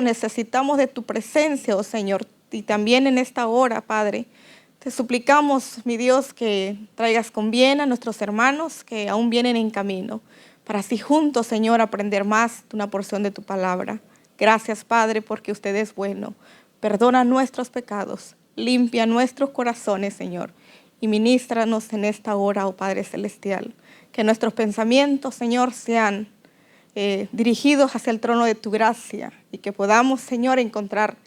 necesitamos de tu presencia, oh Señor, y también en esta hora, Padre. Te suplicamos, mi Dios, que traigas con bien a nuestros hermanos que aún vienen en camino, para así juntos, Señor, aprender más de una porción de tu palabra. Gracias, Padre, porque usted es bueno. Perdona nuestros pecados, limpia nuestros corazones, Señor, y ministranos en esta hora, oh Padre Celestial. Que nuestros pensamientos, Señor, sean dirigidos hacia el trono de tu gracia y que podamos, Señor, encontrar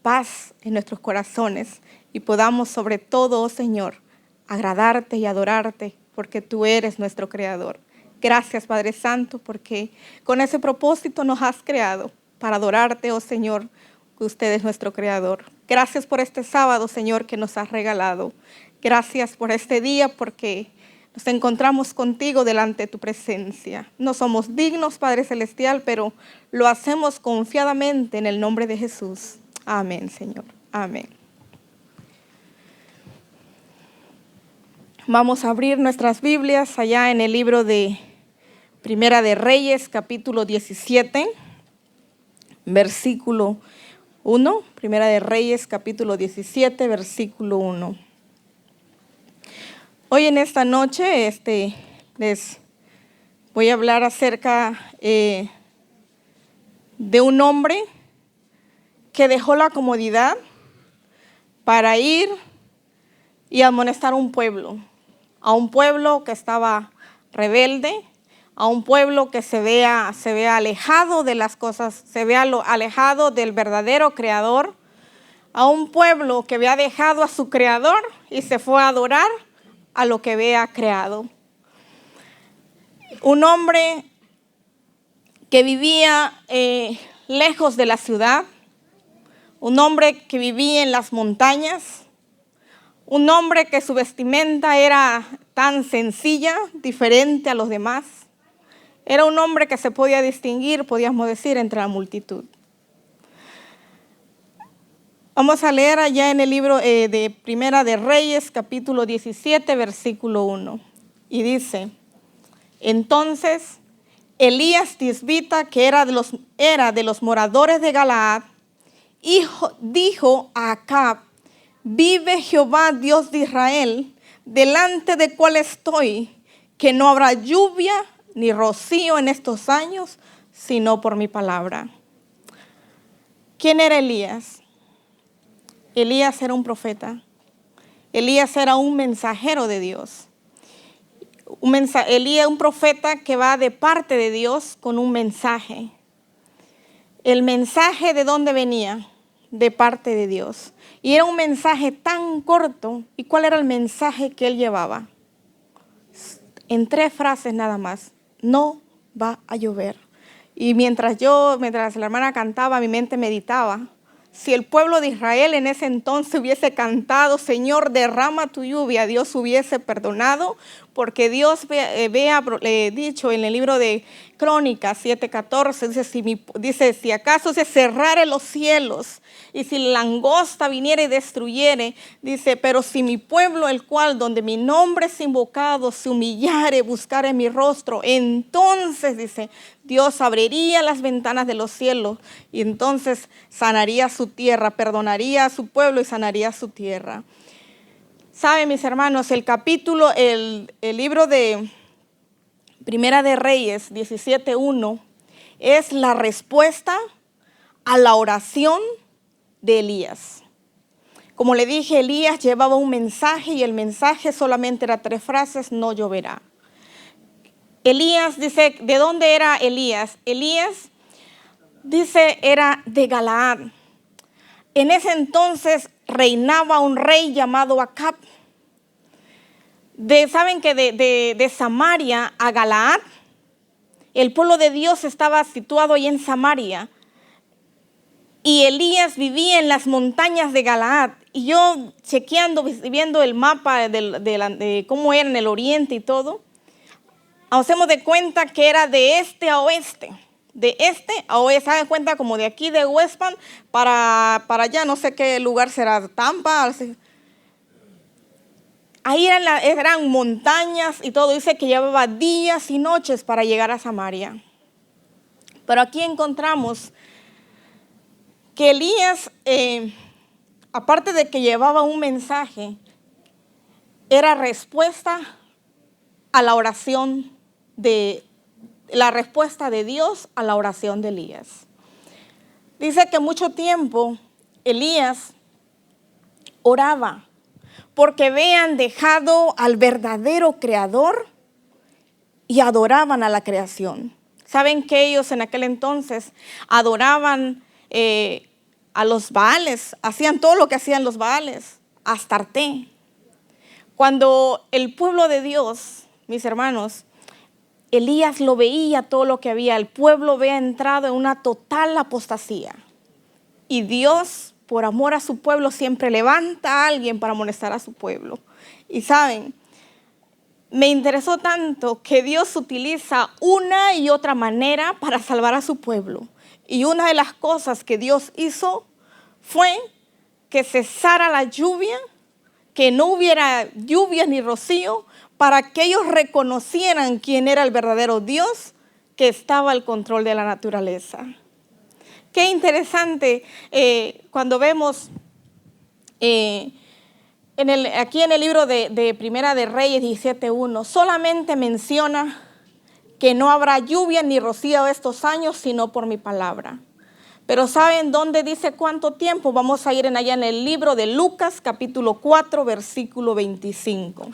paz en nuestros corazones y podamos sobre todo, oh Señor, agradarte y adorarte porque tú eres nuestro Creador. Gracias, Padre Santo, porque con ese propósito nos has creado para adorarte, oh Señor, que usted es nuestro Creador. Gracias por este sábado, Señor, que nos has regalado. Gracias por este día porque nos encontramos contigo delante de tu presencia. No somos dignos, Padre Celestial, pero lo hacemos confiadamente en el nombre de Jesús. Amén, Señor. Amén. Vamos a abrir nuestras Biblias allá en el libro de Primera de Reyes, capítulo 17, versículo 1. Primera de Reyes, capítulo 17, versículo 1. Hoy en esta noche les voy a hablar acerca de un hombre que dejó la comodidad para ir y amonestar a un pueblo que estaba rebelde, a un pueblo que se vea alejado de las cosas, se vea alejado del verdadero Creador, a un pueblo que había dejado a su Creador y se fue a adorar a lo que había creado. Un hombre que vivía lejos de la ciudad, un hombre que vivía en las montañas, un hombre que su vestimenta era tan sencilla, diferente a los demás. Era un hombre que se podía distinguir, podíamos decir, entre la multitud. Vamos a leer allá en el libro de Primera de Reyes, capítulo 17, versículo 1. Y dice: entonces Elías tisbita, que era de los moradores de Galaad, dijo a Acab: vive Jehová, Dios de Israel, delante de cual estoy, que no habrá lluvia ni rocío en estos años, sino por mi palabra. ¿Quién era Elías? Elías era un profeta. Elías era un mensajero de Dios. Elías, un profeta que va de parte de Dios con un mensaje. ¿El mensaje de dónde venía? De parte de Dios. Y era un mensaje tan corto. ¿Y cuál era el mensaje que él llevaba? En 3 frases nada más: no va a llover. Y mientras la hermana cantaba, mi mente meditaba. Si el pueblo de Israel en ese entonces hubiese cantado: Señor, derrama tu lluvia, Dios hubiese perdonado, porque Dios había dicho en el libro de Crónicas 7:14, dice, si acaso se cerrare los cielos y si la langosta viniera y destruyere, dice, pero si mi pueblo, el cual donde mi nombre es invocado, se humillare, buscare mi rostro, entonces, dice, Dios abriría las ventanas de los cielos y entonces sanaría su tierra, perdonaría a su pueblo y sanaría su tierra. Saben, mis hermanos, el libro de Primera de Reyes 17:1 es la respuesta a la oración de Elías. Como le dije, Elías llevaba un mensaje y el mensaje solamente era 3 frases: no lloverá. Elías dice, ¿de dónde era Elías? Elías dice era de Galaad. En ese entonces reinaba un rey llamado Acab. Saben que de Samaria a Galaad, el pueblo de Dios estaba situado ahí en Samaria. Y Elías vivía en las montañas de Galaad. Y yo chequeando, viendo el mapa de cómo era en el oriente y todo, hacemos de cuenta que era de este a oeste. De este a oeste, ¿se dan cuenta? Como de aquí de West Palm para allá, no sé qué lugar será, Tampa. Ahí eran montañas y todo. Dice que llevaba días y noches para llegar a Samaria. Pero aquí encontramos que Elías, aparte de que llevaba un mensaje, era respuesta a la oración la respuesta de Dios a la oración de Elías. Dice que mucho tiempo Elías oraba porque habían dejado al verdadero creador y adoraban a la creación. Saben que ellos en aquel entonces adoraban a los Baales, hacían todo lo que hacían los Baales, Astarte. Cuando el pueblo de Dios, mis hermanos, Elías lo veía todo lo que había, el pueblo había entrado en una total apostasía. Y Dios, por amor a su pueblo, siempre levanta a alguien para amonestar a su pueblo. Y saben, me interesó tanto que Dios utiliza una y otra manera para salvar a su pueblo. Y una de las cosas que Dios hizo fue que cesara la lluvia, que no hubiera lluvia ni rocío, para que ellos reconocieran quién era el verdadero Dios que estaba al control de la naturaleza. Qué interesante cuando vemos aquí en el libro de Primera de Reyes 17:1, solamente menciona que no habrá lluvia ni rocío estos años, sino por mi palabra. Pero ¿saben dónde dice cuánto tiempo? Vamos a ir allá en el libro de Lucas, capítulo 4, versículo 25.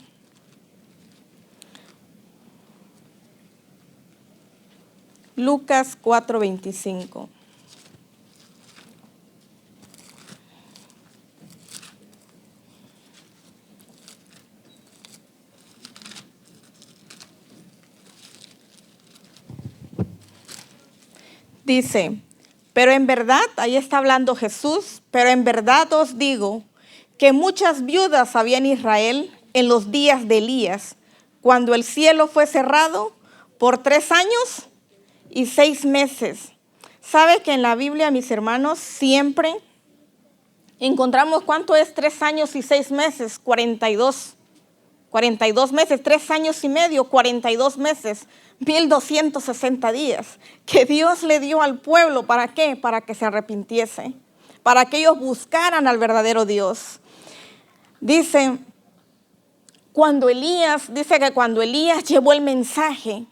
Lucas 4:25. Dice, pero en verdad, ahí está hablando Jesús, pero en verdad os digo que muchas viudas había en Israel en los días de Elías, cuando el cielo fue cerrado por 3 años y 6 meses. ¿Sabe que en la Biblia, mis hermanos, siempre encontramos cuánto es 3 años y 6 meses? 42 meses, 3 años y medio, 42 meses, 1260 días, que Dios le dio al pueblo. ¿Para qué? Para que se arrepintiese, para que ellos buscaran al verdadero Dios. Dice que cuando Elías llevó el mensaje,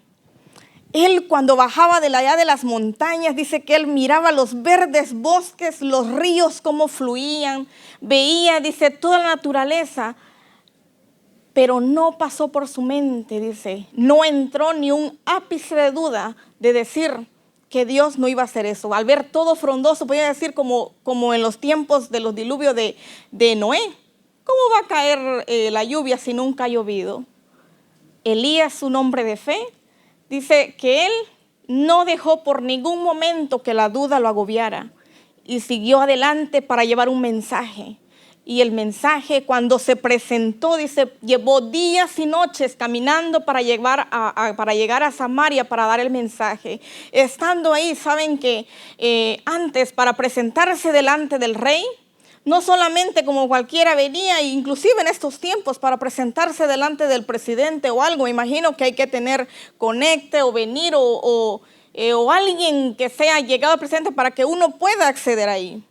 él cuando bajaba de allá de las montañas, dice que él miraba los verdes bosques, los ríos cómo fluían, veía, dice, toda la naturaleza, pero no pasó por su mente, dice, no entró ni un ápice de duda de decir que Dios no iba a hacer eso. Al ver todo frondoso, podía decir como en los tiempos de los diluvios de Noé, ¿cómo va a caer la lluvia si nunca ha llovido? Elías, un hombre de fe, dice que él no dejó por ningún momento que la duda lo agobiara y siguió adelante para llevar un mensaje. Y el mensaje, cuando se presentó, dice, llevó días y noches caminando para llegar a Samaria para dar el mensaje. Estando ahí, saben que antes, para presentarse delante del rey, no solamente como cualquiera venía, inclusive en estos tiempos, para presentarse delante del presidente o algo, imagino que hay que tener conecte o venir o alguien que sea llegado al presidente para que uno pueda acceder ahí.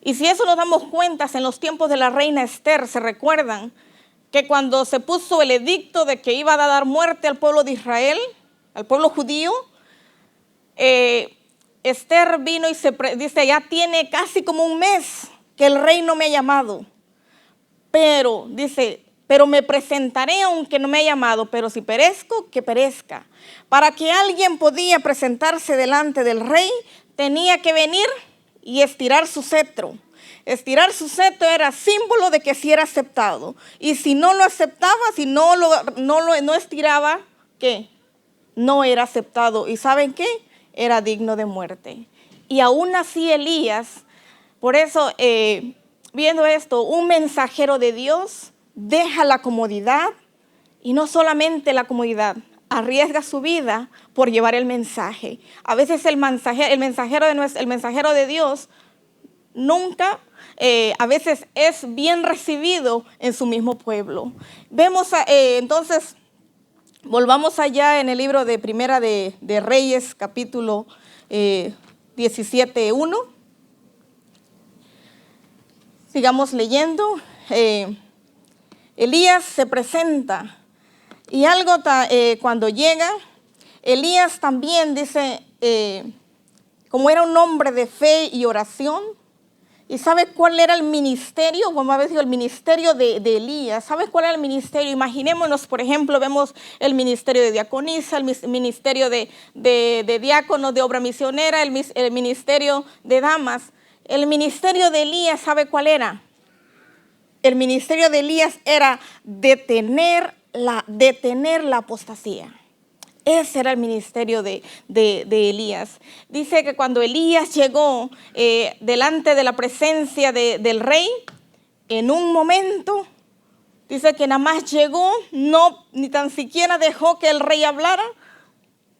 Y si eso nos damos cuenta, en los tiempos de la reina Esther, se recuerdan que cuando se puso el edicto de que iba a dar muerte al pueblo de Israel, al pueblo judío, Esther vino y dice, ya tiene casi como un mes que el rey no me ha llamado. Pero, dice, pero me presentaré aunque no me haya llamado, pero si perezco, que perezca. Para que alguien podía presentarse delante del rey, tenía que venir y estirar su cetro. Estirar su cetro era símbolo de que sí era aceptado. Y si no lo aceptaba, si no estiraba, ¿qué? No era aceptado. ¿Y saben qué? Era digno de muerte. Y aún así Elías, por eso, viendo esto, un mensajero de Dios deja la comodidad, y no solamente la comodidad, arriesga su vida por llevar el mensaje. A veces el mensajero de Dios nunca, a veces es bien recibido en su mismo pueblo. Vemos entonces, volvamos allá en el libro de Primera de Reyes, capítulo 17:1. Sigamos leyendo. Elías se presenta y cuando llega, Elías también dice, como era un hombre de fe y oración, ¿y sabe cuál era el ministerio? Como había dicho, el ministerio de Elías. ¿Sabe cuál era el ministerio? Imaginémonos, por ejemplo, vemos el ministerio de diaconisa, el ministerio de diáconos, de obra misionera, el ministerio de damas. El ministerio de Elías, ¿sabe cuál era? El ministerio de Elías era detener la apostasía. Ese era el ministerio de Elías. Dice que cuando Elías llegó delante de la presencia del rey, en un momento, dice que nada más llegó, ni tan siquiera dejó que el rey hablara.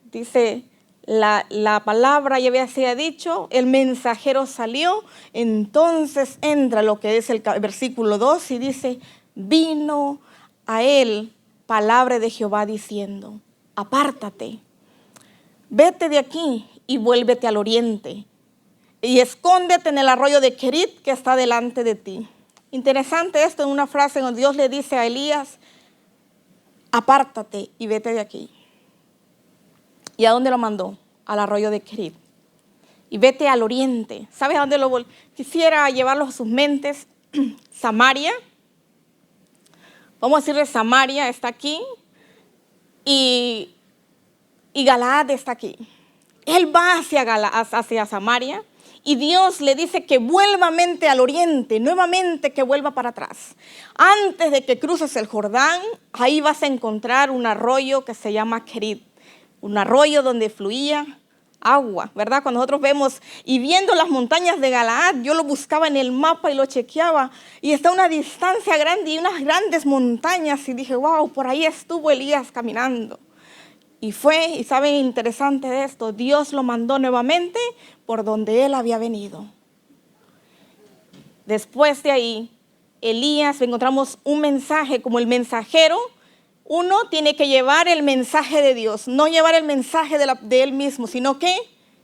Dice, la palabra ya había sido dicho, el mensajero salió, entonces entra lo que es el versículo 2 y dice, vino a él palabra de Jehová diciendo, apártate, vete de aquí y vuélvete al oriente y escóndete en el arroyo de Kerit que está delante de ti. Interesante esto en una frase donde Dios le dice a Elías, apártate y vete de aquí. ¿Y a dónde lo mandó? Al arroyo de Kerit. Y vete al oriente. ¿Sabes a dónde quisiera llevarlo a sus mentes? Samaria. Vamos a decirle Samaria está aquí. Y Galaad está aquí. Él va hacia Samaria y Dios le dice que vuelva al oriente, nuevamente que vuelva para atrás. Antes de que cruces el Jordán, ahí vas a encontrar un arroyo que se llama Kerit. Un arroyo donde fluía agua, ¿verdad? Cuando nosotros vemos y viendo las montañas de Galaad, yo lo buscaba en el mapa y lo chequeaba y está a una distancia grande y unas grandes montañas y dije, wow, por ahí estuvo Elías caminando. Y saben, interesante de esto, Dios lo mandó nuevamente por donde él había venido. Después de ahí, Elías, encontramos un mensaje como el mensajero. Uno tiene que llevar el mensaje de Dios, no llevar el mensaje de él mismo, sino que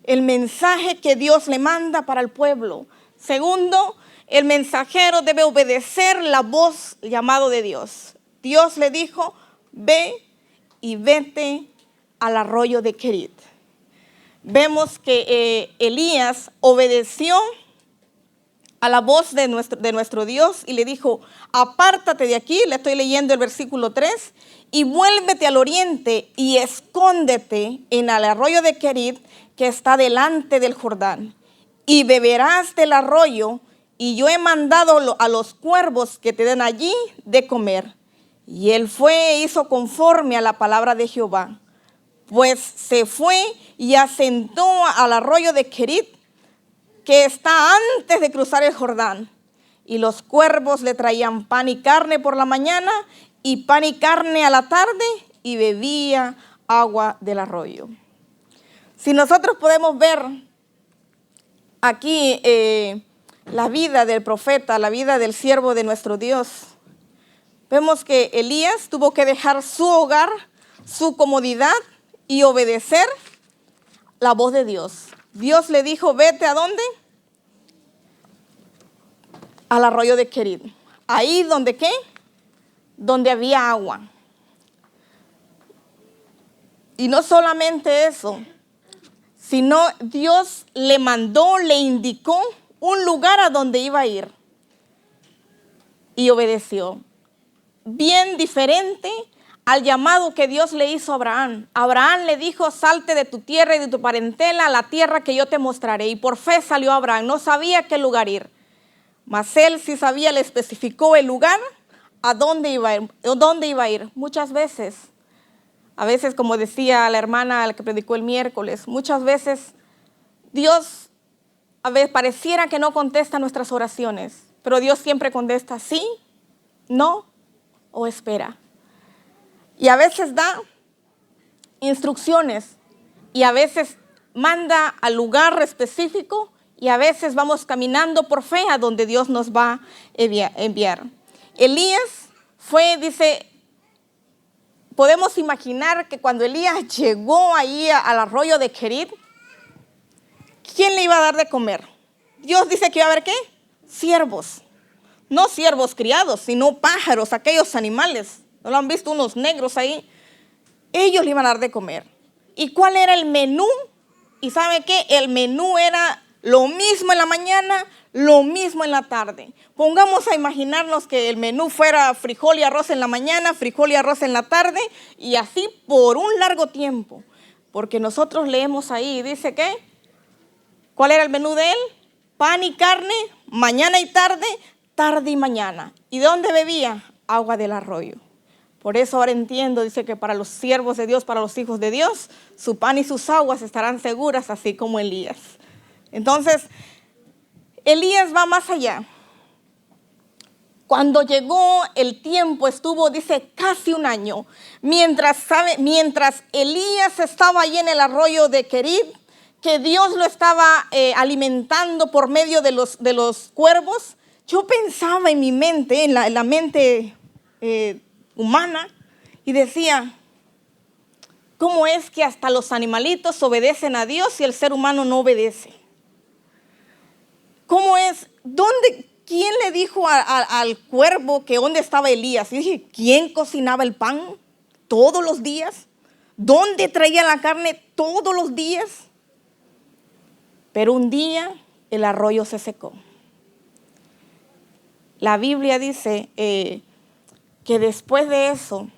el mensaje que Dios le manda para el pueblo. Segundo, el mensajero debe obedecer la voz llamado de Dios. Dios le dijo, ve y vete al arroyo de Kerit. Vemos que Elías obedeció a la voz de nuestro Dios y le dijo, apártate de aquí, le estoy leyendo el versículo 3, y vuélvete al oriente y escóndete en el arroyo de Kerit que está delante del Jordán, y beberás del arroyo, y yo he mandado a los cuervos que te den allí de comer. Y él fue e hizo conforme a la palabra de Jehová, pues se fue y asentó al arroyo de Kerit, que está antes de cruzar el Jordán. Y los cuervos le traían pan y carne por la mañana y pan y carne a la tarde y bebía agua del arroyo. Si nosotros podemos ver aquí la vida del profeta, la vida del siervo de nuestro Dios, vemos que Elías tuvo que dejar su hogar, su comodidad y obedecer la voz de Dios. Dios le dijo, vete ¿a dónde? Al arroyo de Kerit. Ahí donde ¿qué? Donde había agua. Y no solamente eso, sino Dios le mandó, le indicó un lugar a donde iba a ir. Y obedeció. Bien diferente al llamado que Dios le hizo a Abraham. Abraham le dijo, salte de tu tierra y de tu parentela a la tierra que yo te mostraré. Y por fe salió Abraham, no sabía a qué lugar ir. Mas él sí sabía, le especificó el lugar a dónde iba a ir. Muchas veces, a veces como decía la hermana al que predicó el miércoles, muchas veces Dios a veces pareciera que no contesta nuestras oraciones, pero Dios siempre contesta sí, no o espera. Y a veces da instrucciones y a veces manda al lugar específico y a veces vamos caminando por fe a donde Dios nos va a enviar. Elías dice, podemos imaginar que cuando Elías llegó ahí al arroyo de Kerit, ¿quién le iba a dar de comer? Dios dice que iba a haber ¿qué? Siervos. no siervos criados, sino pájaros, aquellos animales. ¿No lo han visto unos negros ahí? Ellos le iban a dar de comer. ¿Y cuál era el menú? ¿Y sabe qué? El menú era lo mismo en la mañana, lo mismo en la tarde. Pongamos a imaginarnos que el menú fuera frijol y arroz en la mañana, frijol y arroz en la tarde, y así por un largo tiempo. Porque nosotros leemos ahí, dice que, ¿cuál era el menú de él? Pan y carne, mañana y tarde, tarde y mañana. ¿Y de dónde bebía? Agua del arroyo. Por eso ahora entiendo, dice que para los siervos de Dios, para los hijos de Dios, su pan y sus aguas estarán seguras, así como Elías. Entonces, Elías va más allá. Cuando llegó el tiempo, estuvo, dice, casi un año. Mientras Elías estaba allí en el arroyo de Querid, que Dios lo estaba alimentando por medio de los cuervos, yo pensaba en mi mente, en la mente humana, y decía, ¿cómo es que hasta los animalitos obedecen a Dios y el ser humano no obedece? ¿Cómo es? ¿Quién le dijo al cuervo que dónde estaba Elías? Y dije, ¿quién cocinaba el pan todos los días? ¿Dónde traía la carne todos los días? Pero un día el arroyo se secó. La Biblia dice que después de eso,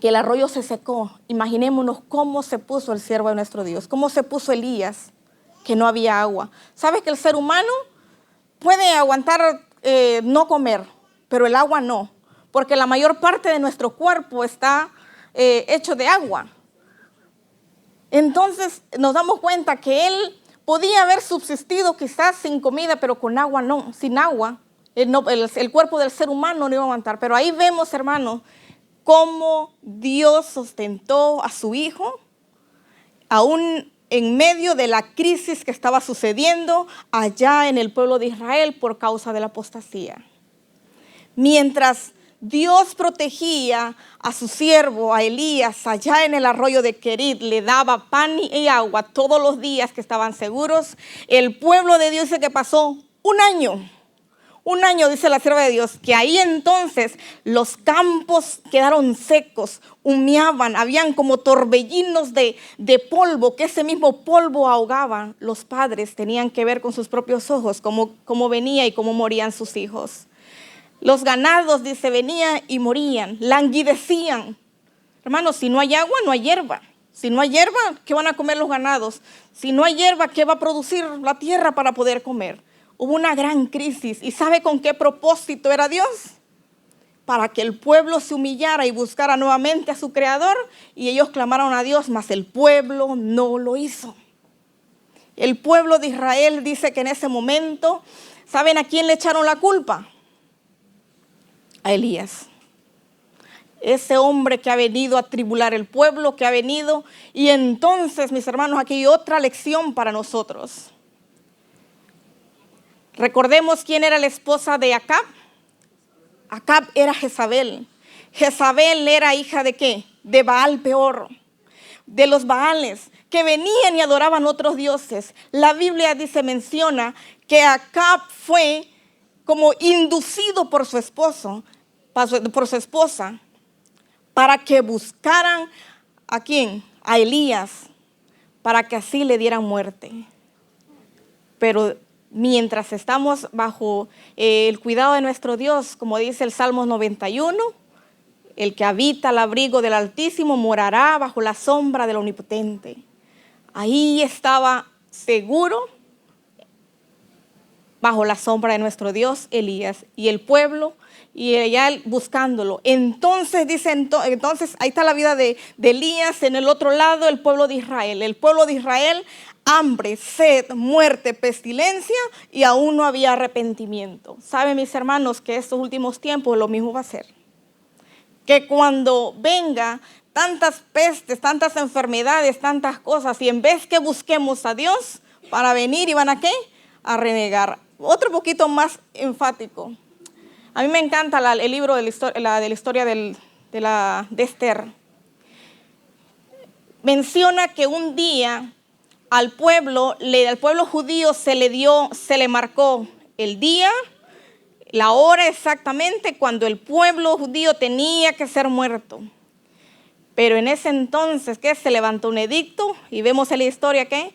que el arroyo se secó, imaginémonos cómo se puso el siervo de nuestro Dios, cómo se puso Elías, que no había agua. ¿Sabes que el ser humano puede aguantar no comer, pero el agua no? Porque la mayor parte de nuestro cuerpo está hecho de agua. Entonces nos damos cuenta que él podía haber subsistido quizás sin comida, pero con agua no, sin agua. El cuerpo del ser humano no iba a aguantar. Pero ahí vemos, hermanos, cómo Dios sustentó a su hijo, aún en medio de la crisis que estaba sucediendo allá en el pueblo de Israel por causa de la apostasía. Mientras Dios protegía a su siervo, a Elías, allá en el arroyo de Querid, le daba pan y agua todos los días que estaban seguros, el pueblo de Dios dice que pasó un año, dice la sierva de Dios, que ahí entonces los campos quedaron secos, humeaban, habían como torbellinos de polvo, que ese mismo polvo ahogaba. Los padres tenían que ver con sus propios ojos cómo venía y cómo morían sus hijos. Los ganados, dice, venían y morían, languidecían. Hermanos, si no hay agua, no hay hierba. Si no hay hierba, ¿qué van a comer los ganados? Si no hay hierba, ¿qué va a producir la tierra para poder comer? Hubo una gran crisis. ¿Y sabe con qué propósito era Dios? Para que el pueblo se humillara y buscara nuevamente a su Creador. Y ellos clamaron a Dios, mas el pueblo no lo hizo. El pueblo de Israel dice que en ese momento, ¿saben a quién le echaron la culpa? A Elías. Ese hombre que ha venido a tribular el pueblo, que ha venido. Y entonces, mis hermanos, aquí hay otra lección para nosotros. Recordemos quién era la esposa de Acab. Acab era Jezabel. Jezabel era hija de ¿qué? De Baal Peor, de los Baales, que venían y adoraban otros dioses. La Biblia menciona que Acab fue como inducido por su esposo, por su esposa, para que buscaran ¿a quién? A Elías, para que así le dieran muerte. Pero mientras estamos bajo el cuidado de nuestro Dios, como dice el Salmo 91, el que habita al abrigo del Altísimo morará bajo la sombra del Omnipotente. Ahí estaba seguro, bajo la sombra de nuestro Dios, Elías, y el pueblo, y allá buscándolo. Entonces ahí está la vida de Elías, en el otro lado el pueblo de Israel. El pueblo de Israel, hambre, sed, muerte, pestilencia, y aún no había arrepentimiento. ¿Saben, mis hermanos, que estos últimos tiempos lo mismo va a ser? Que cuando venga tantas pestes, tantas enfermedades, tantas cosas, y en vez que busquemos a Dios para venir, ¿y van a qué? A renegar. Otro poquito más enfático. A mí me encanta el libro de la historia de Esther. Menciona que un día al pueblo judío se le marcó el día, la hora exactamente cuando el pueblo judío tenía que ser muerto. Pero en ese entonces, ¿qué? Se levantó un edicto y vemos en la historia que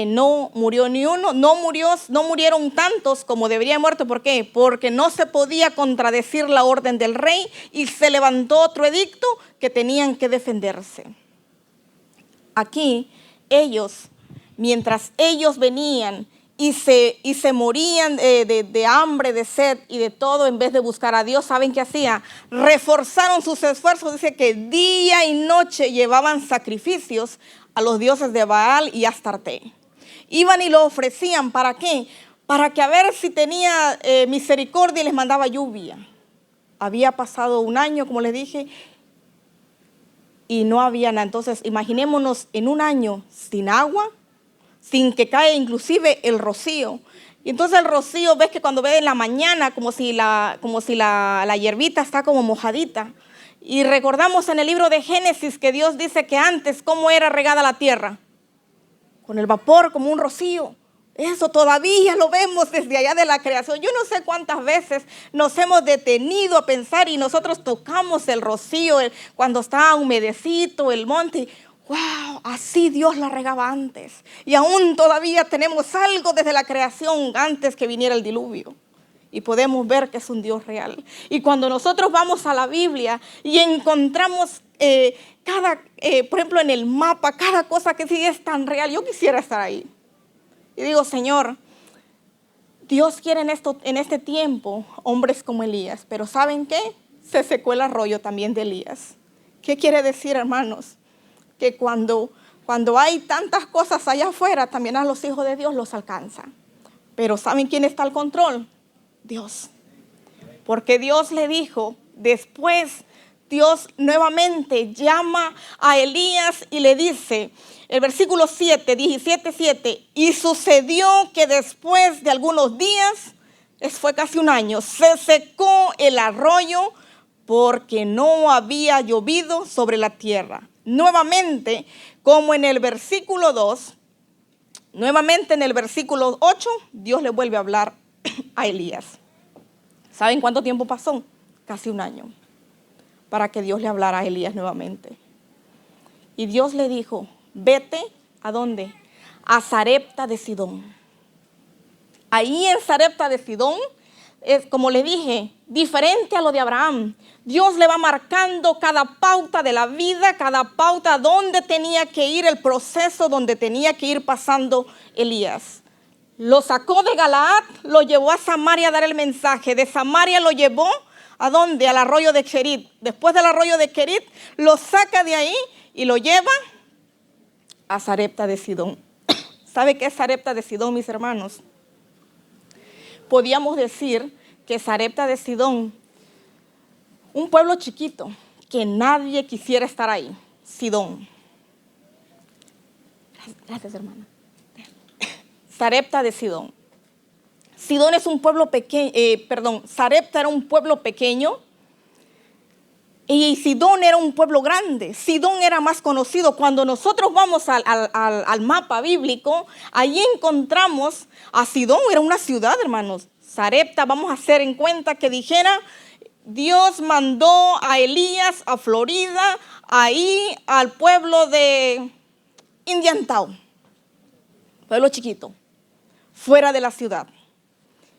no murió ni uno, no murieron tantos como deberían muerto. ¿Por qué? Porque no se podía contradecir la orden del rey y se levantó otro edicto que tenían que defenderse. Aquí ellos, mientras ellos venían y se morían de hambre, de sed y de todo, en vez de buscar a Dios, ¿saben qué hacía? Reforzaron sus esfuerzos. Dice que día y noche llevaban sacrificios a los dioses de Baal y Astarte. Iban y lo ofrecían. ¿Para qué? Para que a ver si tenía misericordia y les mandaba lluvia. Había pasado un año, como les dije, y no había nada. Entonces, imaginémonos en un año sin agua, sin que caiga inclusive el rocío. Y entonces el rocío, ves que cuando ves en la mañana, como si la hierbita está como mojadita. Y recordamos en el libro de Génesis que Dios dice que antes, ¿cómo era regada la tierra? Con el vapor, como un rocío. Eso todavía lo vemos desde allá de la creación. Yo no sé cuántas veces nos hemos detenido a pensar y nosotros tocamos el rocío cuando está humedecito el monte. ¡Wow! Así Dios la regaba antes. Y aún todavía tenemos algo desde la creación antes que viniera el diluvio. Y podemos ver que es un Dios real. Y cuando nosotros vamos a la Biblia y encontramos por ejemplo, en el mapa, cada cosa que sí es tan real, yo quisiera estar ahí. Y digo, Señor, Dios quiere en este tiempo hombres como Elías. Pero ¿saben qué? Se secó el arroyo también de Elías. ¿Qué quiere decir, hermanos? Que cuando hay tantas cosas allá afuera, también a los hijos de Dios los alcanza. Pero ¿saben quién está al control? Dios. Porque Dios le dijo, después Dios nuevamente llama a Elías y le dice, el versículo 17:7, y sucedió que después de algunos días, fue casi un año, se secó el arroyo porque no había llovido sobre la tierra. Nuevamente, como en el versículo 2, nuevamente en el versículo 8, Dios le vuelve a hablar a Elías. ¿Saben cuánto tiempo pasó? Casi un año para que Dios le hablara a Elías nuevamente. Y Dios le dijo, vete, ¿a dónde? A Sarepta de Sidón. Ahí en Sarepta de Sidón, es como le dije, diferente a lo de Abraham. Dios le va marcando cada pauta de la vida, cada pauta donde tenía que ir el proceso, donde tenía que ir pasando Elías. Lo sacó de Galaad, lo llevó a Samaria a dar el mensaje. De Samaria lo llevó, ¿a dónde? Al arroyo de Kerit. Después del arroyo de Kerit, lo saca de ahí y lo lleva a Sarepta de Sidón. ¿Sabe qué es Sarepta de Sidón, mis hermanos? Podíamos decir que Sarepta de Sidón, un pueblo chiquito, que nadie quisiera estar ahí. Sidón. Gracias, hermana. Sarepta de Sidón. Sidón es un pueblo pequeño, Sarepta era un pueblo pequeño y Sidón era un pueblo grande. Sidón era más conocido. Cuando nosotros vamos al mapa bíblico, allí encontramos a Sidón, era una ciudad, hermanos. Sarepta, vamos a hacer en cuenta que dijera, Dios mandó a Elías a Florida, ahí al pueblo de Indiantown, pueblo chiquito, fuera de la ciudad.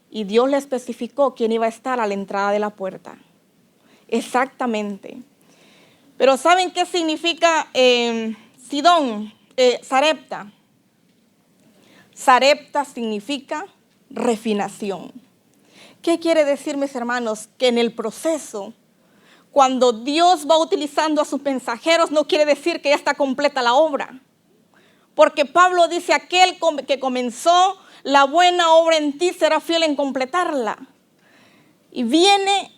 Y Dios le especificó quién iba a estar a la entrada de la puerta. Exactamente. Pero ¿saben qué significa Sidón? Sarepta. Sarepta significa refinación. ¿Qué quiere decir, mis hermanos? Que en el proceso, cuando Dios va utilizando a sus mensajeros, no quiere decir que ya está completa la obra. Porque Pablo dice, aquel que comenzó la buena obra en ti será fiel en completarla. Y viene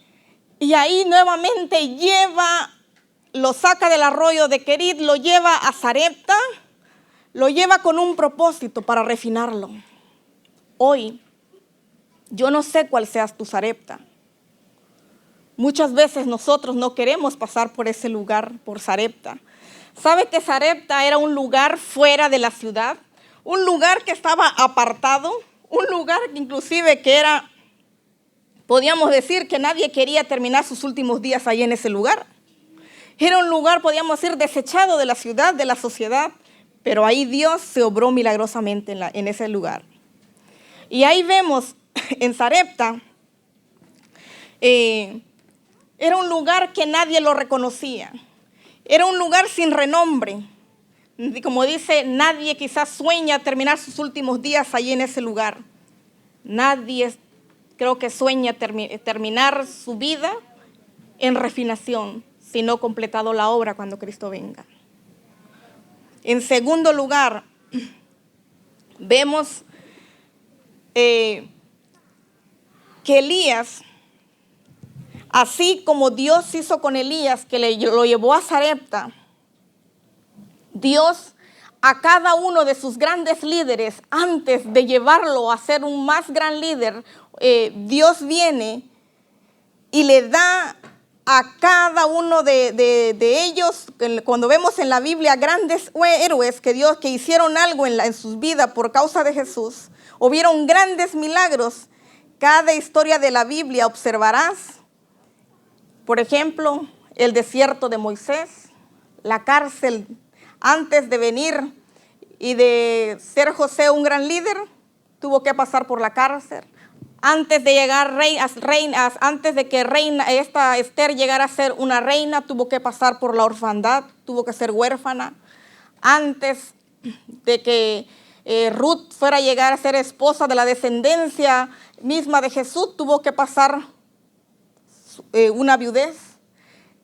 y ahí nuevamente lo saca del arroyo de Kerit, lo lleva a Sarepta, lo lleva con un propósito para refinarlo. Hoy, yo no sé cuál sea tu Sarepta. Muchas veces nosotros no queremos pasar por ese lugar, por Sarepta. ¿Sabe que Sarepta era un lugar fuera de la ciudad? Un lugar que estaba apartado, un lugar inclusive que era Podíamos decir que nadie quería terminar sus últimos días ahí en ese lugar. Era un lugar, podíamos decir, desechado de la ciudad, de la sociedad, pero ahí Dios se obró milagrosamente en ese lugar. Y ahí vemos en Sarepta, era un lugar que nadie lo reconocía. Era un lugar sin renombre. Como dice, nadie quizás sueña terminar sus últimos días ahí en ese lugar. Nadie creo que sueña terminar su vida en refinación, si no completado la obra cuando Cristo venga. En segundo lugar, vemos que Elías, así como Dios hizo con Elías, que lo llevó a Sarepta, Dios a cada uno de sus grandes líderes, antes de llevarlo a ser un más gran líder, Dios viene y le da a cada uno de ellos, cuando vemos en la Biblia grandes héroes que hicieron algo en sus vidas por causa de Jesús, hubieron grandes milagros. Cada historia de la Biblia observarás, por ejemplo, el desierto de Moisés, la cárcel. Antes de venir y de ser José un gran líder, tuvo que pasar por la cárcel. Antes de llegar antes de que esta Esther llegara a ser una reina, tuvo que pasar por la orfandad, tuvo que ser huérfana. Antes de que Ruth fuera a llegar a ser esposa de la descendencia misma de Jesús, tuvo que pasar una viudez.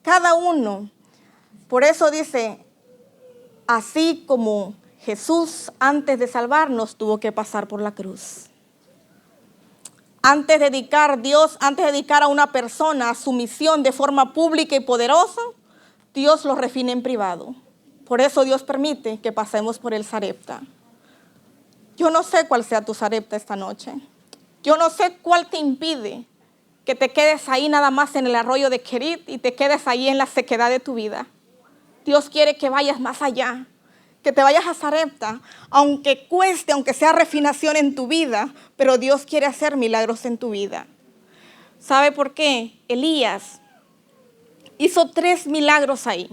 Cada uno. Por eso dice, así como Jesús antes de salvarnos tuvo que pasar por la cruz. Antes de dedicar a una persona su misión de forma pública y poderosa, Dios lo refina en privado. Por eso Dios permite que pasemos por el Sarepta. Yo no sé cuál sea tu Sarepta esta noche. Yo no sé cuál te impide que te quedes ahí nada más en el arroyo de Kerit y te quedes ahí en la sequedad de tu vida. Dios quiere que vayas más allá, que te vayas a Sarepta, aunque cueste, aunque sea refinación en tu vida, pero Dios quiere hacer milagros en tu vida. ¿Sabe por qué? Elías hizo 3 milagros ahí.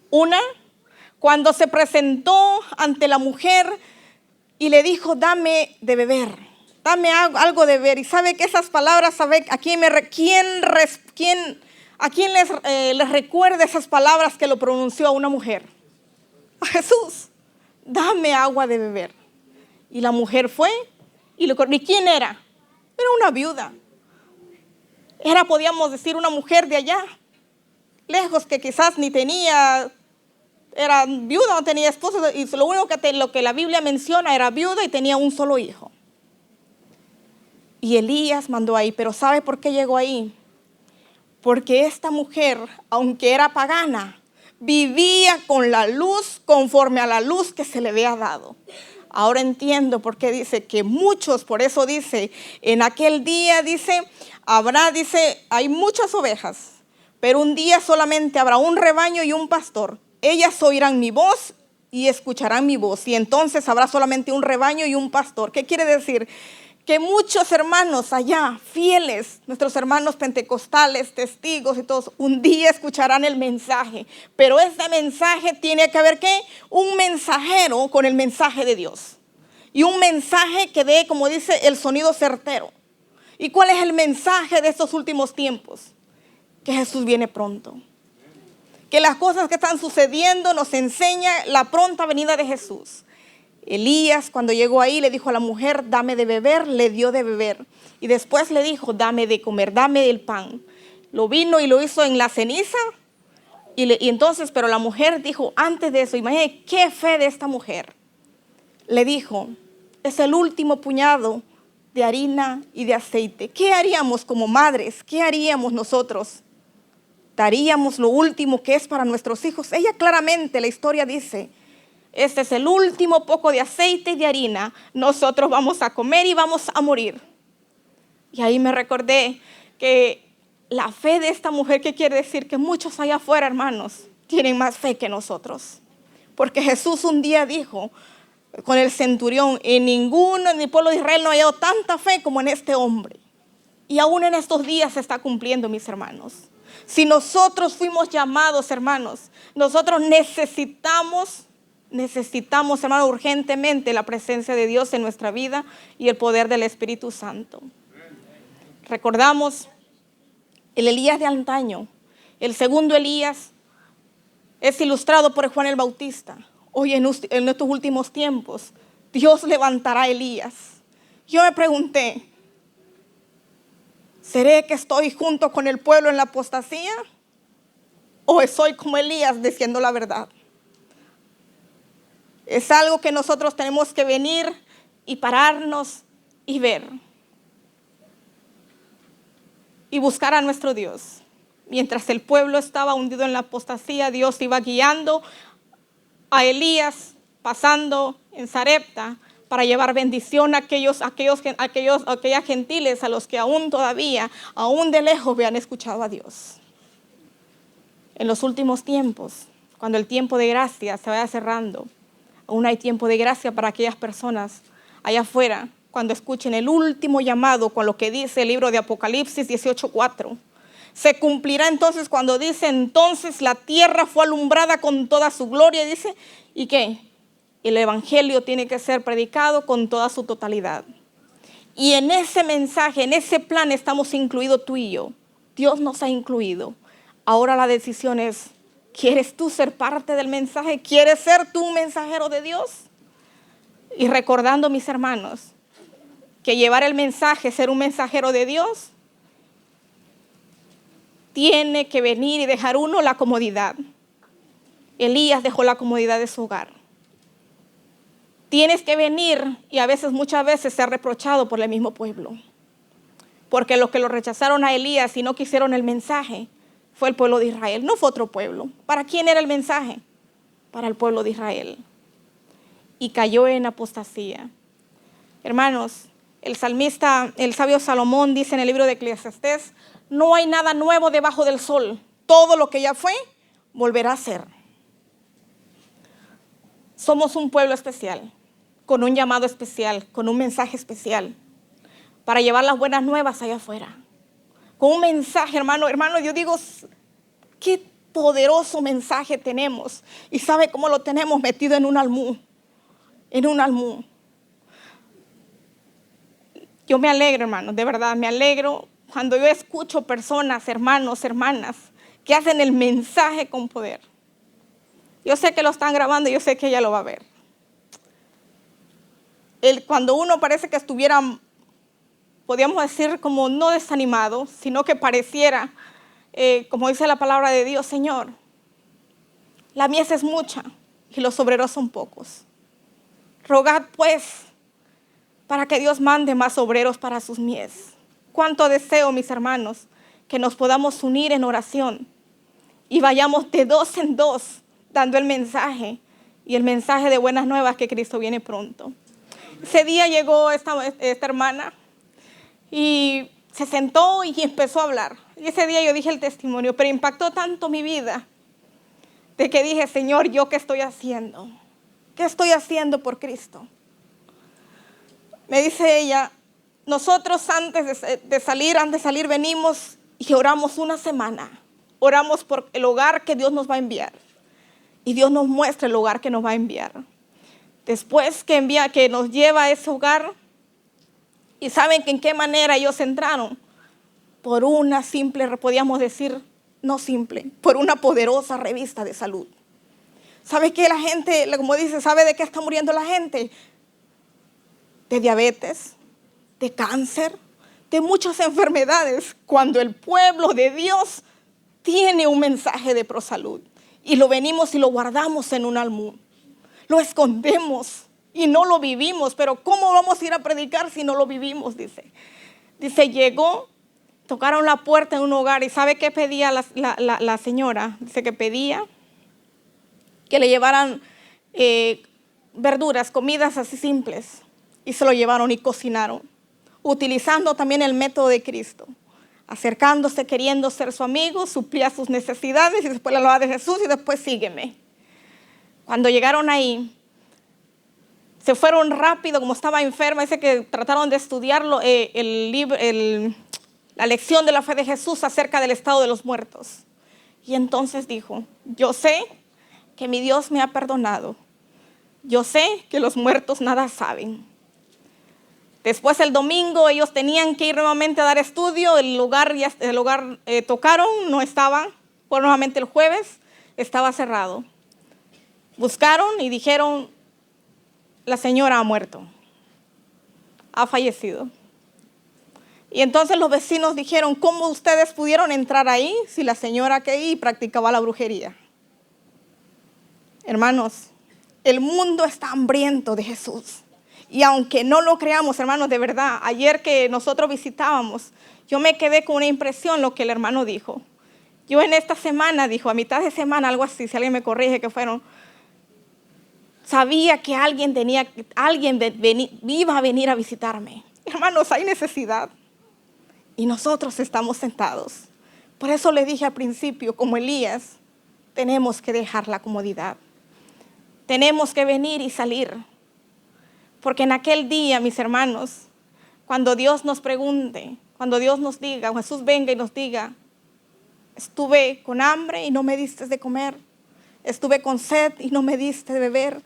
Una, cuando se presentó ante la mujer y le dijo, dame de beber, dame algo de beber. Y sabe que esas palabras, ¿sabe a quién les recuerda esas palabras que lo pronunció a una mujer? A Jesús. Dame agua de beber. Y la mujer fue ¿y quién era? Era una viuda. Era, podíamos decir, una mujer de allá, lejos, que quizás ni tenía, era viuda, no tenía esposo, y lo único lo que la Biblia menciona era viuda y tenía un solo hijo. Y Elías mandó ahí, pero ¿sabe por qué llegó ahí? Porque esta mujer, aunque era pagana, vivía con la luz conforme a la luz que se le había dado. Ahora entiendo por qué dice que muchos, por eso dice, en aquel día dice, hay muchas ovejas, pero un día solamente habrá un rebaño y un pastor. Ellas oirán mi voz y escucharán mi voz, y entonces habrá solamente un rebaño y un pastor. ¿Qué quiere decir? Que muchos hermanos allá, fieles, nuestros hermanos pentecostales, testigos y todos, un día escucharán el mensaje. Pero ese mensaje tiene que haber, ¿qué? Un mensajero con el mensaje de Dios. Y un mensaje que dé, como dice, el sonido certero. ¿Y cuál es el mensaje de estos últimos tiempos? Que Jesús viene pronto. Que las cosas que están sucediendo nos enseña la pronta venida de Jesús. Elías, cuando llegó ahí, le dijo a la mujer, dame de beber, le dio de beber. Y después le dijo, dame de comer, dame el pan. Lo vino y lo hizo en la ceniza. Y entonces, pero la mujer dijo, antes de eso, imagínate qué fe de esta mujer. Le dijo, es el último puñado de harina y de aceite. ¿Qué haríamos como madres? ¿Qué haríamos nosotros? Daríamos lo último que es para nuestros hijos. Ella claramente, la historia dice, este es el último poco de aceite y de harina. Nosotros vamos a comer y vamos a morir. Y ahí me recordé que la fe de esta mujer, ¿qué quiere decir? Que muchos allá afuera, hermanos, tienen más fe que nosotros. Porque Jesús un día dijo con el centurión, en ninguno en el pueblo de Israel no ha hallado tanta fe como en este hombre. Y aún en estos días se está cumpliendo, mis hermanos. Si nosotros fuimos llamados, hermanos, nosotros necesitamos, hermanos, urgentemente la presencia de Dios en nuestra vida y el poder del Espíritu Santo. Recordamos el Elías de antaño. El segundo Elías es ilustrado por Juan el Bautista. Hoy en estos últimos tiempos, Dios levantará a Elías. Yo me pregunté, ¿seré que estoy junto con el pueblo en la apostasía? ¿O soy como Elías diciendo la verdad? Es algo que nosotros tenemos que venir y pararnos y ver. Y buscar a nuestro Dios. Mientras el pueblo estaba hundido en la apostasía, Dios iba guiando a Elías, pasando en Sarepta, para llevar bendición a aquellas gentiles a los que aún todavía, aún de lejos, habían escuchado a Dios. En los últimos tiempos, cuando el tiempo de gracia se vaya cerrando, aún hay tiempo de gracia para aquellas personas allá afuera, cuando escuchen el último llamado con lo que dice el libro de Apocalipsis 18:4. Se cumplirá entonces cuando dice, entonces la tierra fue alumbrada con toda su gloria, dice, ¿y qué? El evangelio tiene que ser predicado con toda su totalidad. Y en ese mensaje, en ese plan estamos incluidos tú y yo. Dios nos ha incluido. Ahora la decisión es, ¿quieres tú ser parte del mensaje? ¿Quieres ser tú un mensajero de Dios? Y recordando, mis hermanos, que llevar el mensaje, ser un mensajero de Dios, tiene que venir y dejar uno la comodidad. Elías dejó la comodidad de su hogar. Tienes que venir y muchas veces ser reprochado por el mismo pueblo. Porque los que lo rechazaron a Elías y no quisieron el mensaje fue el pueblo de Israel, no fue otro pueblo. ¿Para quién era el mensaje? Para el pueblo de Israel. Y cayó en apostasía. Hermanos, el salmista, el sabio Salomón dice en el libro de Eclesiastés, no hay nada nuevo debajo del sol. Todo lo que ya fue, volverá a ser. Somos un pueblo especial, con un llamado especial, con un mensaje especial, para llevar las buenas nuevas allá afuera. Con un mensaje, hermano, yo digo, qué poderoso mensaje tenemos. Y ¿sabe cómo lo tenemos? Metido en un almú. Yo me alegro, hermanos, de verdad, me alegro cuando yo escucho personas, hermanos, hermanas, que hacen el mensaje con poder. Yo sé que lo están grabando y yo sé que ella lo va a ver. Cuando uno parece que estuviera, podríamos decir, como no desanimado, sino que pareciera, como dice la palabra de Dios, Señor, la mies es mucha y los obreros son pocos. Rogad pues para que Dios mande más obreros para sus mies. Cuánto deseo, mis hermanos, que nos podamos unir en oración y vayamos de dos en dos dando el mensaje y el mensaje de buenas nuevas que Cristo viene pronto. Ese día llegó esta hermana y se sentó y empezó a hablar. Y ese día yo dije el testimonio, pero impactó tanto mi vida de que dije, Señor, ¿yo qué estoy haciendo? ¿Qué estoy haciendo por Cristo? Me dice ella, nosotros antes de salir venimos y oramos una semana. Oramos por el hogar que Dios nos va a enviar. Y Dios nos muestra el hogar que nos va a enviar. Después que nos lleva a ese hogar, y saben que en qué manera ellos entraron, por una simple, podíamos decir, no simple, por una poderosa revista de salud. ¿Sabe qué la gente, como dice, sabe de qué está muriendo la gente? De diabetes, de cáncer, de muchas enfermedades, cuando el pueblo de Dios tiene un mensaje de prosalud. Y lo venimos y lo guardamos en un almú. Lo escondemos y no lo vivimos. Pero ¿cómo vamos a ir a predicar si no lo vivimos? Dice, llegó, tocaron la puerta en un hogar. ¿Y sabe qué pedía la señora? Dice que pedía que le llevaran verduras, comidas así simples. Y se lo llevaron y cocinaron. Utilizando también el método de Cristo. Acercándose, queriendo ser su amigo, suplía sus necesidades y después la hablaba de Jesús y después sígueme. Cuando llegaron ahí, se fueron rápido, como estaba enferma, dice que trataron de estudiarlo, el la lección de la fe de Jesús acerca del estado de los muertos. Y entonces dijo, yo sé que mi Dios me ha perdonado. Yo sé que los muertos nada saben. Después el domingo ellos tenían que ir nuevamente a dar estudio. El lugar tocaron, no estaba. Fue nuevamente el jueves, estaba cerrado. Buscaron y dijeron, la señora ha muerto, ha fallecido. Y entonces los vecinos dijeron, ¿cómo ustedes pudieron entrar ahí si la señora que ahí practicaba la brujería? Hermanos, el mundo está hambriento de Jesús. Y aunque no lo creamos, hermanos, de verdad, ayer que nosotros visitábamos, yo me quedé con una impresión lo que el hermano dijo. Yo en esta semana, dijo, a mitad de semana, algo así, si alguien me corrige, que fueron, sabía que alguien iba a venir a visitarme. Hermanos, hay necesidad. Y nosotros estamos sentados. Por eso le dije al principio, como Elías, tenemos que dejar la comodidad. Tenemos que venir y salir. Porque en aquel día, mis hermanos, cuando Dios nos pregunte, cuando Dios nos diga, o Jesús venga y nos diga, estuve con hambre y no me diste de comer. Estuve con sed y no me diste de beber.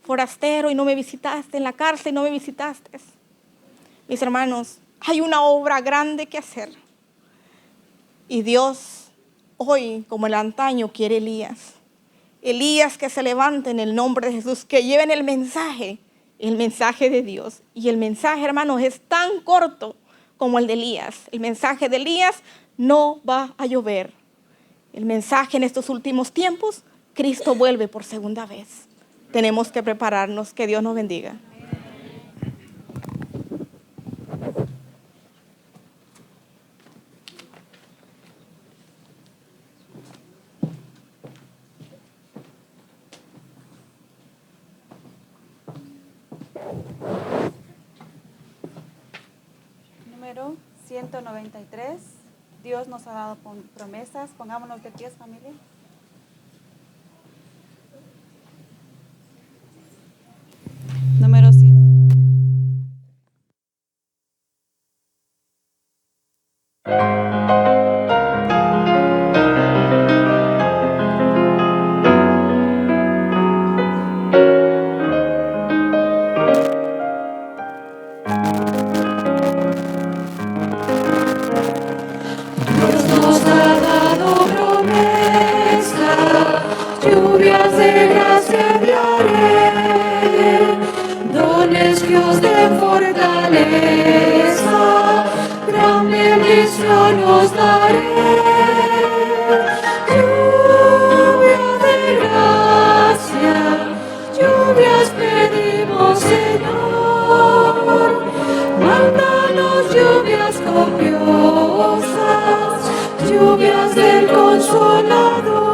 Forastero y no me visitaste. En la cárcel y no me visitaste. Mis hermanos, hay una obra grande que hacer. Y Dios hoy, como el antaño, quiere Elías. Elías que se levante en el nombre de Jesús, que lleven el mensaje de Dios. Y el mensaje, hermanos, es tan corto como el de Elías. El mensaje de Elías, no va a llover. El mensaje en estos últimos tiempos, Cristo vuelve por segunda vez. Tenemos que prepararnos. Que Dios nos bendiga. Número 193. Dios nos ha dado promesas. Pongámonos de pies, familia. Número 100. Lluvias de gracia enviaré, dones que os den fortaleza, gran bendición os daré. Lluvia de gracia, lluvias pedimos, Señor, mándanos lluvias copiosas, lluvias del Consolador.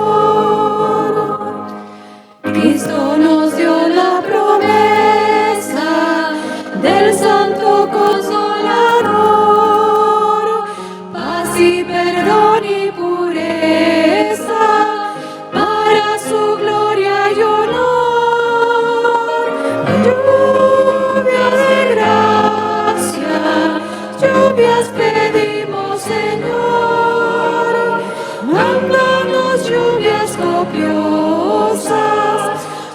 Cristo nos dio la promesa del Santo Consolador, paz y perdón y pureza para su gloria y honor. Lluvia de gracia, lluvias pedimos, Señor, mándanos lluvias copiosas,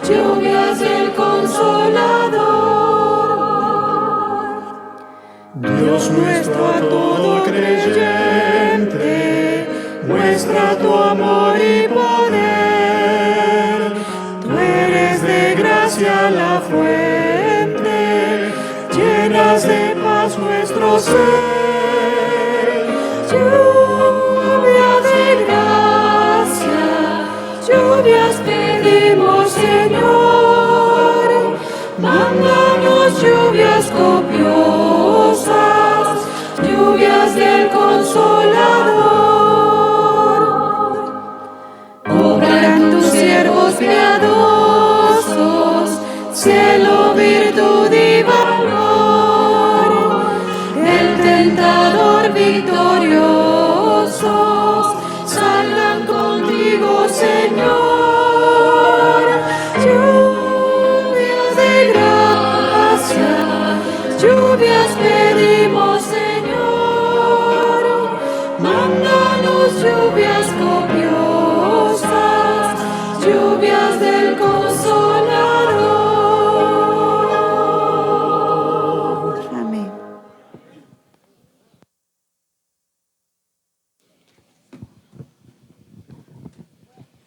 lluvias del Consolador. Dios nuestro a todo creyente, muestra tu amor y poder. Tú eres de gracia la fuente, llenas de paz nuestro ser. Lluvia de gracia, lluvias pedimos, Señor, mándanos lluvias copiosas, lluvias del Consolador. Obra en tus siervos piadosos, cielo, virtud y valor, el tentador victoriosos salgan contigo, Señor. Lluvias de gracia, lluvias pedimos, Señor,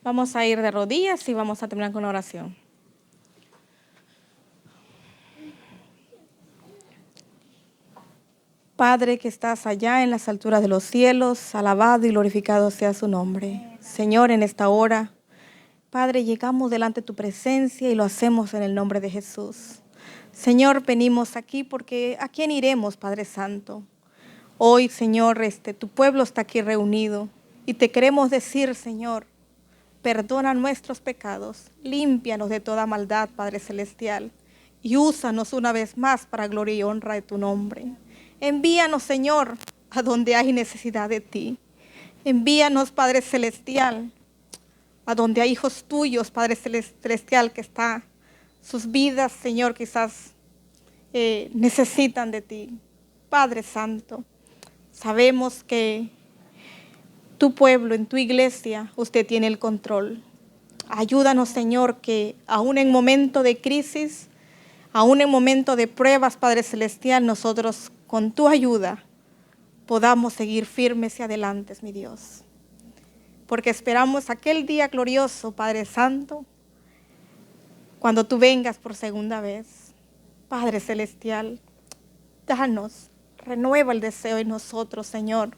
Vamos a ir de rodillas y vamos a terminar con una oración. Padre que estás allá en las alturas de los cielos, alabado y glorificado sea su nombre. Señor, en esta hora, Padre, llegamos delante de tu presencia y lo hacemos en el nombre de Jesús. Señor, venimos aquí porque ¿a quién iremos, Padre Santo? Hoy, Señor, tu pueblo está aquí reunido y te queremos decir, Señor, perdona nuestros pecados, límpianos de toda maldad, Padre Celestial, y úsanos una vez más para gloria y honra de tu nombre. Envíanos, Señor, a donde hay necesidad de ti. Envíanos, Padre Celestial, a donde hay hijos tuyos, Padre Celestial, que está, sus vidas, Señor, quizás necesitan de ti. Padre Santo, sabemos que tu pueblo, en tu iglesia, usted tiene el control. Ayúdanos, Señor, que aún en momento de crisis, aún en momento de pruebas, Padre Celestial, nosotros con tu ayuda podamos seguir firmes y adelante, mi Dios. Porque esperamos aquel día glorioso, Padre Santo, cuando tú vengas por segunda vez. Padre Celestial, danos, renueva el deseo en nosotros, Señor,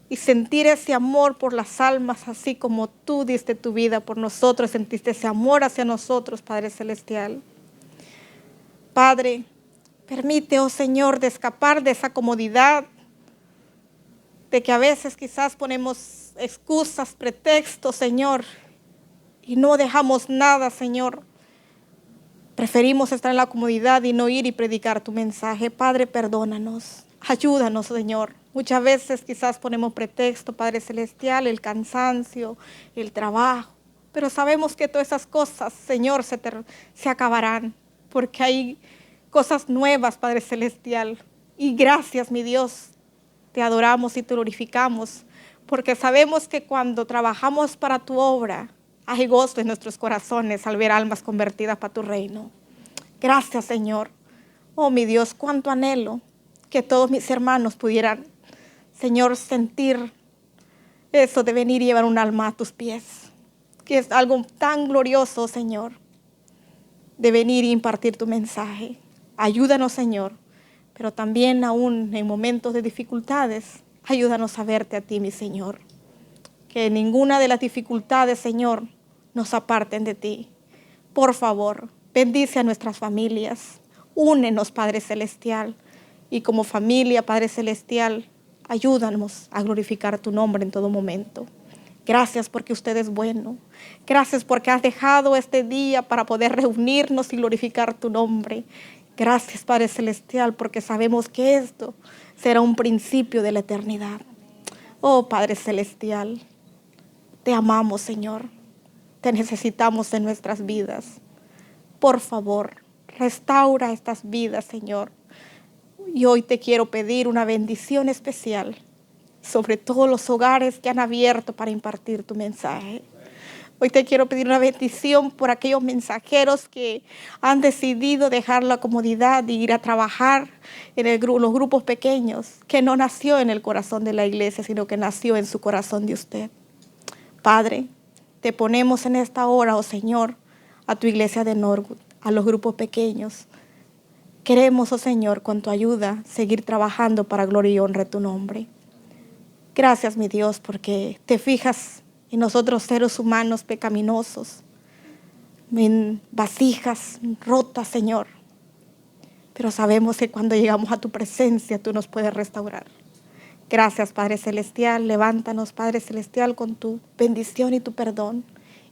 y sentir ese amor por las almas, así como tú diste tu vida por nosotros, sentiste ese amor hacia nosotros, Padre Celestial. Padre, permite, oh Señor, de escapar de esa comodidad, de que a veces quizás ponemos excusas, pretextos, Señor, y no dejamos nada, Señor. Preferimos estar en la comodidad y no ir y predicar tu mensaje. Padre, perdónanos, ayúdanos, Señor. Muchas veces quizás ponemos pretexto, Padre Celestial, el cansancio, el trabajo, pero sabemos que todas esas cosas, Señor, se acabarán, porque hay cosas nuevas, Padre Celestial. Y gracias, mi Dios, te adoramos y te glorificamos, porque sabemos que cuando trabajamos para tu obra, hay gozo en nuestros corazones al ver almas convertidas para tu reino. Gracias, Señor. Oh, mi Dios, cuánto anhelo que todos mis hermanos pudieran, Señor, sentir eso de venir y llevar un alma a tus pies, que es algo tan glorioso, Señor, de venir y impartir tu mensaje. Ayúdanos, Señor, pero también aún en momentos de dificultades, ayúdanos a verte a ti, mi Señor. Que ninguna de las dificultades, Señor, nos aparten de ti. Por favor, bendice a nuestras familias. Únenos, Padre Celestial. Y como familia, Padre Celestial, ayúdanos a glorificar tu nombre en todo momento. Gracias porque usted es bueno. Gracias porque has dejado este día para poder reunirnos y glorificar tu nombre. Gracias, Padre Celestial, porque sabemos que esto será un principio de la eternidad. Oh, Padre Celestial, te amamos, Señor. Te necesitamos en nuestras vidas. Por favor, restaura estas vidas, Señor. Y hoy te quiero pedir una bendición especial sobre todos los hogares que han abierto para impartir tu mensaje. Hoy te quiero pedir una bendición por aquellos mensajeros que han decidido dejar la comodidad de ir a trabajar en los grupos pequeños, que no nació en el corazón de la iglesia, sino que nació en su corazón de usted. Padre, te ponemos en esta hora, oh Señor, a tu iglesia de Norwood, a los grupos pequeños. Queremos, oh Señor, con tu ayuda, seguir trabajando para gloria y honra de tu nombre. Gracias, mi Dios, porque te fijas en nosotros seres humanos pecaminosos, en vasijas rotas, Señor. Pero sabemos que cuando llegamos a tu presencia, tú nos puedes restaurar. Gracias, Padre Celestial. Levántanos, Padre Celestial, con tu bendición y tu perdón.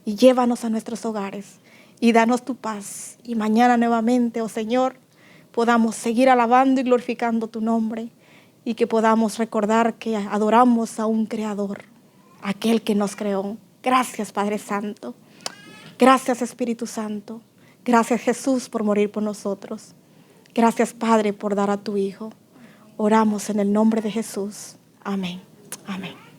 Y llévanos a nuestros hogares y danos tu paz. Y mañana nuevamente, oh Señor, podamos seguir alabando y glorificando tu nombre. Y que podamos recordar que adoramos a un Creador, aquel que nos creó. Gracias, Padre Santo. Gracias, Espíritu Santo. Gracias, Jesús, por morir por nosotros. Gracias, Padre, por dar a tu Hijo. Oramos en el nombre de Jesús. Amén. Amén.